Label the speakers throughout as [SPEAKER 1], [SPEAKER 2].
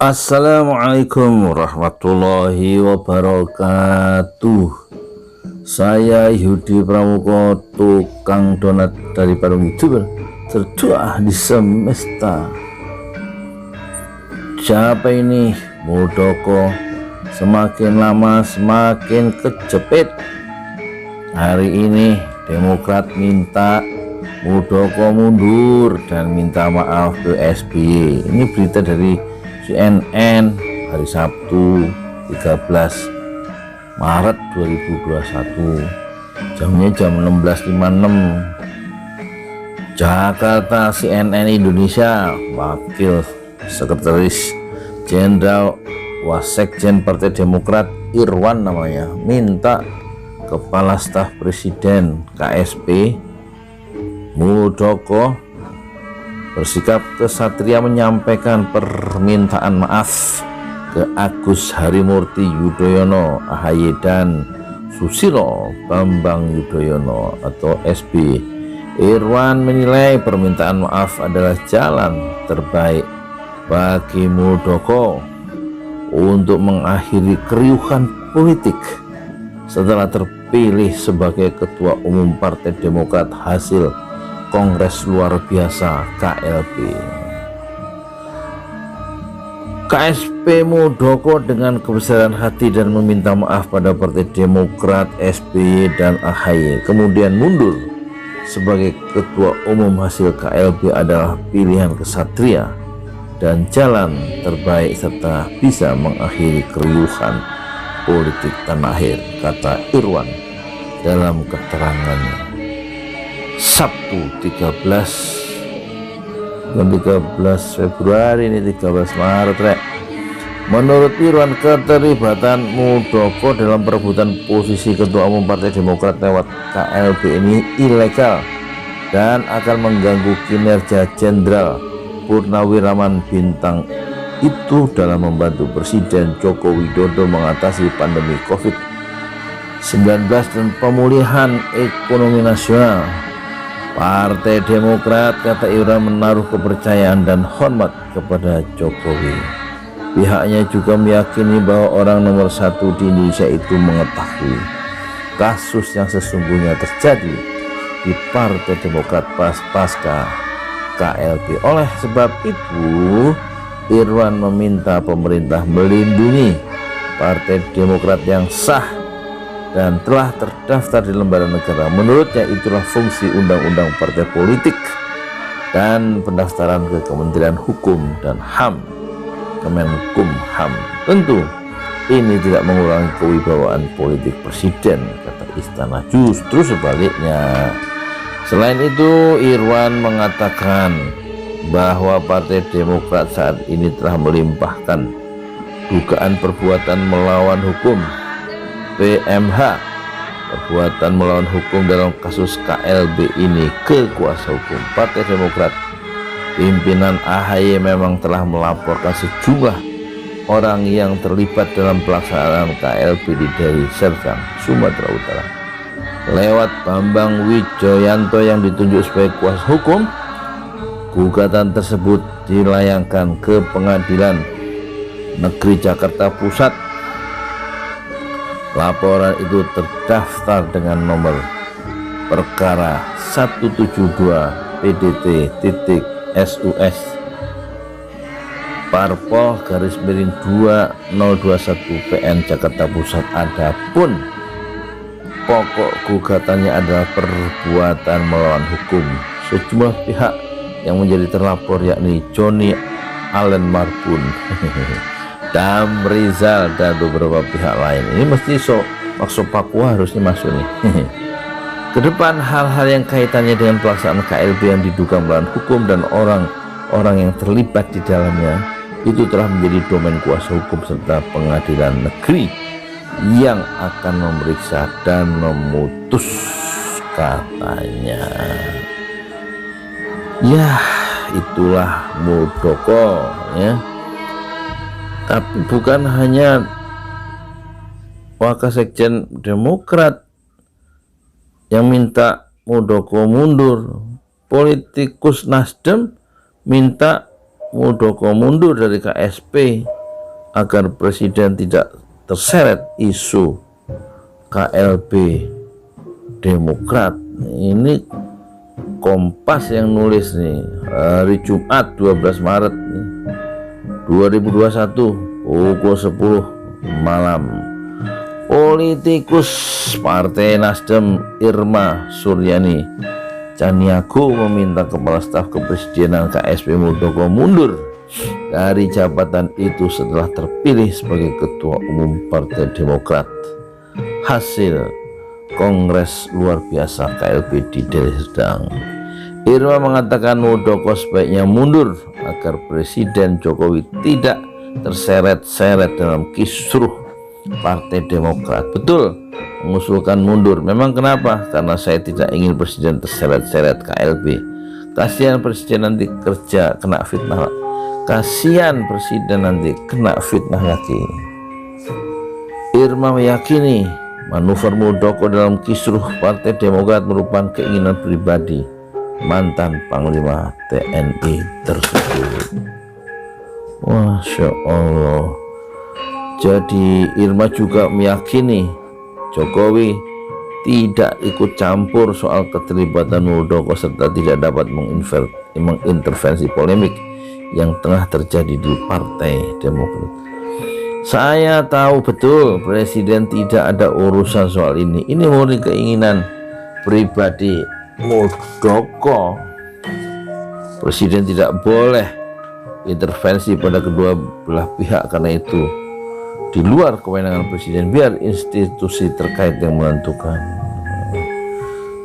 [SPEAKER 1] Assalamualaikum warahmatullahi wabarakatuh. Saya Yudi Pramuko, tukang donat dari Parung YouTuber tertua di semesta. Siapa ini? Muldoko. Semakin lama semakin kejepit. Hari ini Demokrat minta Muldoko mundur dan minta maaf ke SBY. Ini berita dari CNN hari Sabtu 13 Maret 2021, jamnya jam 16.56 Jakarta. CNN Indonesia, Wakil Sekretaris Jenderal Wasekjen Partai Demokrat Irwan namanya, minta Kepala Staf Presiden KSP Muldoko bersikap kesatria menyampaikan permintaan maaf ke Agus Harimurti Yudhoyono, AHY dan Susilo Bambang Yudhoyono atau SBY. Irwan menilai permintaan maaf adalah jalan terbaik bagi Muldoko untuk mengakhiri keriuhan politik setelah terpilih sebagai Ketua Umum Partai Demokrat hasil Kongres luar biasa KLB. KSP Muldoko dengan kebesaran hati dan meminta maaf pada Partai Demokrat, SBY dan AHY, kemudian mundur sebagai Ketua Umum hasil KLB adalah pilihan kesatria dan jalan terbaik serta bisa mengakhiri keriuhan politik tanah air, kata Irwan dalam keterangannya Sabtu 13 Februari ini 13 Maret rek. Menurut Irwan, keterlibatan Muldoko dalam perebutan posisi Ketua Umum Partai Demokrat lewat KLB ini ilegal dan akan mengganggu kinerja Jenderal Purnawiraman Bintang itu dalam membantu Presiden Joko Widodo mengatasi pandemi COVID-19 dan pemulihan ekonomi nasional. Partai Demokrat, kata Irwan, menaruh kepercayaan dan hormat kepada Jokowi. Pihaknya juga meyakini bahwa orang nomor satu di Indonesia itu mengetahui kasus yang sesungguhnya terjadi di Partai Demokrat pasca KLB. Oleh sebab itu, Irwan meminta pemerintah melindungi Partai Demokrat yang sah dan telah terdaftar di lembaga negara. Menurutnya itulah fungsi Undang-Undang Partai Politik dan pendaftaran ke Kementerian Hukum dan HAM, Kemenkumham. Tentu ini tidak mengurangi kewibawaan politik presiden, kata istana, justru sebaliknya. Selain itu, Irwan mengatakan bahwa Partai Demokrat saat ini telah melimpahkan dugaan perbuatan melawan hukum PMH, perbuatan melawan hukum dalam kasus KLB ini ke kuasa hukum Partai Demokrat. Pimpinan AHY memang telah melaporkan sejumlah orang yang terlibat dalam pelaksanaan KLB di Deli Serdang, Sumatera Utara lewat Bambang Wijoyanto yang ditunjuk sebagai kuasa hukum. Gugatan tersebut dilayangkan ke Pengadilan Negeri Jakarta Pusat. Laporan itu terdaftar dengan nomor perkara 172 PDT.SUS Parpol _2021 PN Jakarta Pusat. Adapun pokok gugatannya adalah perbuatan melawan hukum sejumlah pihak yang menjadi terlapor, yakni Joni Allen Marbun, Damrizal dan beberapa pihak lain. Ini mesti maksud Papua harusnya masuk nih. Kedepan hal-hal yang kaitannya dengan pelaksanaan KLB yang diduga melawan hukum dan orang-orang yang terlibat di dalamnya itu telah menjadi domain kuasa hukum serta pengadilan negeri yang akan memeriksa dan memutus, katanya. Ya, itulah Muldoko ya. Tapi bukan hanya Wakasekjen Demokrat yang minta Muldoko mundur, politikus Nasdem minta Muldoko mundur dari KSP agar presiden tidak terseret isu KLB Demokrat. Ini Kompas yang nulis nih, hari Jumat 12 Maret nih, 2021 pukul 10 malam. Politikus Partai Nasdem Irma Suryani Caniago meminta Kepala Staf Kepresidenan KSP Muldoko mundur dari jabatan itu setelah terpilih sebagai Ketua Umum Partai Demokrat hasil Kongres Luar Biasa KLB di Deli Serdang. Irma mengatakan Muldoko sebaiknya mundur agar Presiden Jokowi tidak terseret-seret dalam kisruh Partai Demokrat. Betul, mengusulkan mundur. Memang kenapa? Karena saya tidak ingin Presiden terseret-seret KLB. Kasihan Presiden nanti kerja kena fitnah. Kasihan Presiden nanti kena fitnah lagi. Irma meyakini manuver Muldoko dalam kisruh Partai Demokrat merupakan keinginan pribadi mantan Panglima TNI tersebut. Masya Allah. Jadi Irma juga meyakini Jokowi tidak ikut campur soal keterlibatan Muldoko serta tidak dapat mengintervensi polemik yang tengah terjadi di Partai Demokrat. Saya tahu betul Presiden tidak ada urusan soal ini. Ini murni keinginan pribadi Muldoko. Presiden tidak boleh intervensi pada kedua belah pihak karena itu di luar kewenangan Presiden. Biar institusi terkait yang menentukan.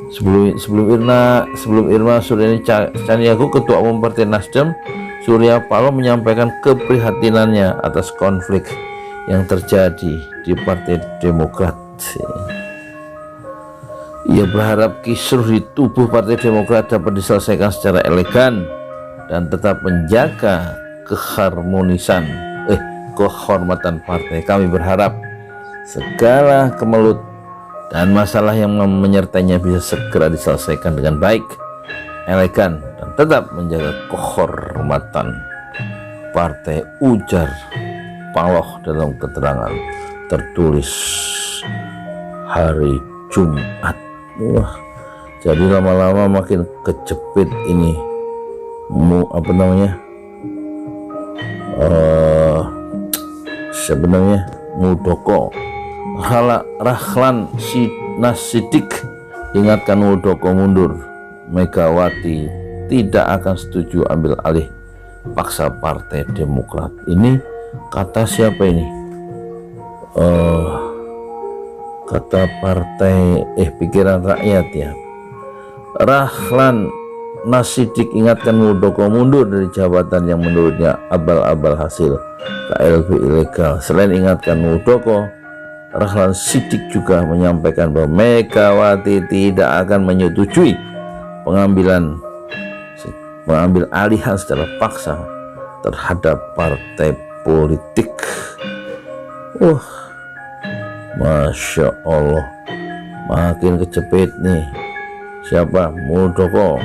[SPEAKER 1] Sebelum Irma Suryani Caniago, Ketua Umum Partai Nasdem Surya Paloh menyampaikan keprihatinannya atas konflik yang terjadi di Partai Demokrat. Ia berharap kisruh di tubuh Partai Demokrat dapat diselesaikan secara elegan dan tetap menjaga kehormatan partai. Kami berharap segala kemelut dan masalah yang menyertainya bisa segera diselesaikan dengan baik, elegan, dan tetap menjaga kehormatan partai, ujar Paloh dalam keterangan tertulis hari Jumat. Wah, jadi lama-lama makin kejepit ini sebenarnya Muldoko. Rahlan Nasidik ingatkan Muldoko mundur. Megawati tidak akan setuju ambil alih paksa Partai Demokrat. Ini kata siapa ini? Kata partai Pikiran Rakyat ya. Rahlan Nasidik ingatkan Muldoko mundur dari jabatan yang menurutnya abal-abal hasil KLB ilegal. Selain ingatkan Muldoko, Rahlan Nasidik juga menyampaikan bahwa Megawati tidak akan menyetujui pengambil alihan secara paksa terhadap partai politik. Masya Allah, makin kejepit nih. Siapa? Muldoko.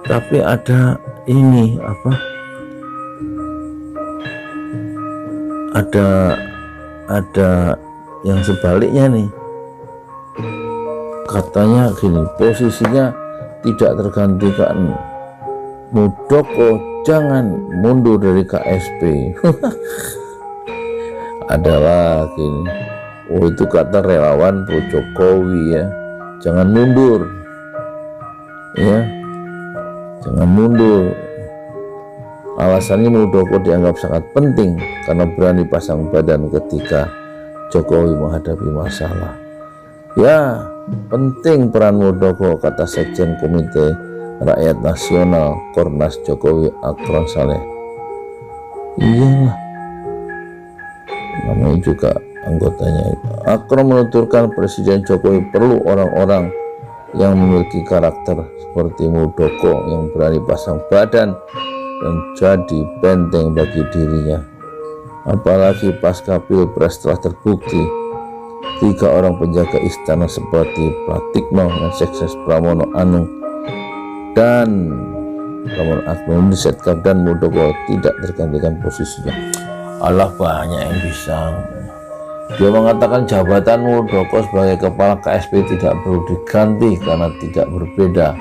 [SPEAKER 1] Tapi ada ini ada yang sebaliknya nih. Katanya gini, posisinya tidak tergantikan. Muldoko jangan mundur dari KSP. Ada lagi nih. Itu kata relawan pro Jokowi ya. Jangan mundur. Ya. Jangan mundur. Alasannya Muldoko dianggap sangat penting karena berani pasang badan ketika Jokowi menghadapi masalah. Ya, penting peran Muldoko, kata Sekjen Komite Rakyat Nasional Kornas Jokowi Akron Saleh. Iyalah, namanya juga anggotanya. Akron menuturkan Presiden Jokowi perlu orang-orang yang memiliki karakter seperti Muldoko yang berani pasang badan dan jadi benteng bagi dirinya. Apalagi pasca Pilpres telah terbukti 3 orang penjaga istana seperti Pratikno, Mensesnek Pramono Anung, dan Namun Akmal Setkap dan Muldoko tidak tergantikan posisinya. Allah, banyak yang bisa. Dia mengatakan jabatan Muldoko sebagai kepala KSP tidak perlu diganti karena tidak berbeda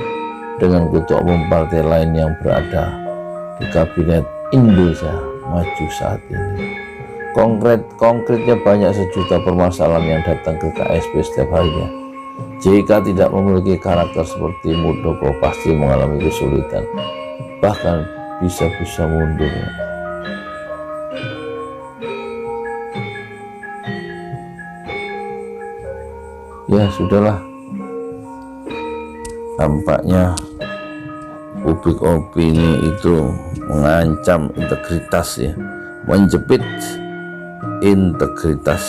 [SPEAKER 1] dengan ketua umum partai lain yang berada di kabinet Indonesia Maju saat ini. Konkretnya banyak sejuta permasalahan yang datang ke KSP setiap harinya. Jika tidak memiliki karakter seperti Muldoko pasti mengalami kesulitan, bahkan bisa-bisa mundur. Ya sudahlah, tampaknya publik opini itu mengancam integritas, ya, menjepit integritas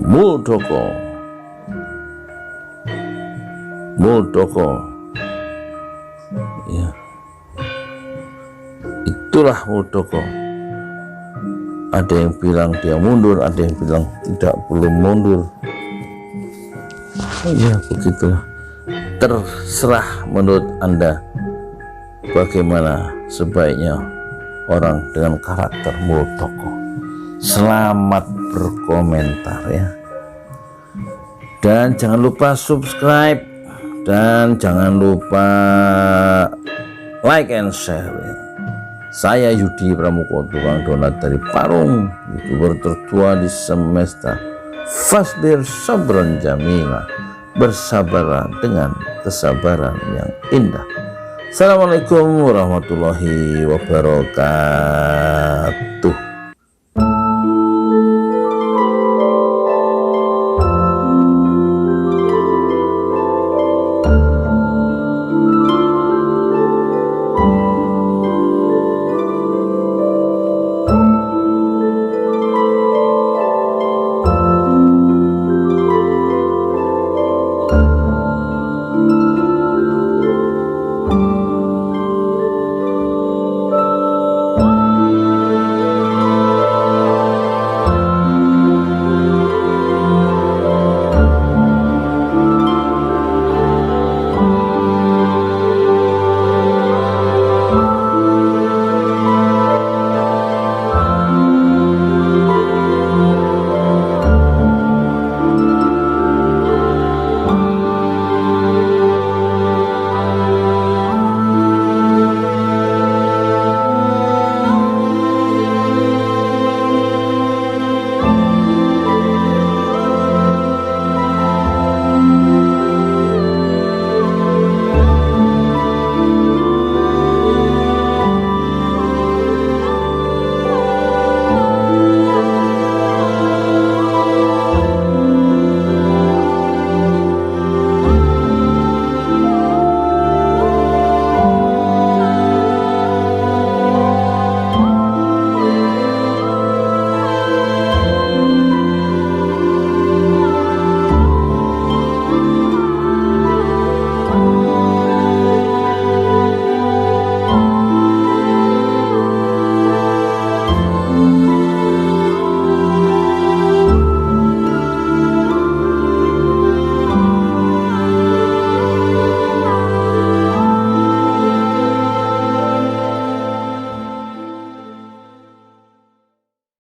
[SPEAKER 1] Muldoko ya, itulah Muldoko. Ada yang bilang dia mundur, ada yang bilang tidak perlu mundur. Ya begitulah, terserah menurut Anda bagaimana sebaiknya orang dengan karakter Muldoko. Selamat berkomentar ya, dan jangan lupa subscribe dan jangan lupa like and share ya. Saya Yudi Pramuko, tukang donat dari Parung, YouTuber tertua di semesta. Fasbir sabran jamila, bersabarlah dengan kesabaran yang indah. Assalamualaikum warahmatullahi wabarakatuh.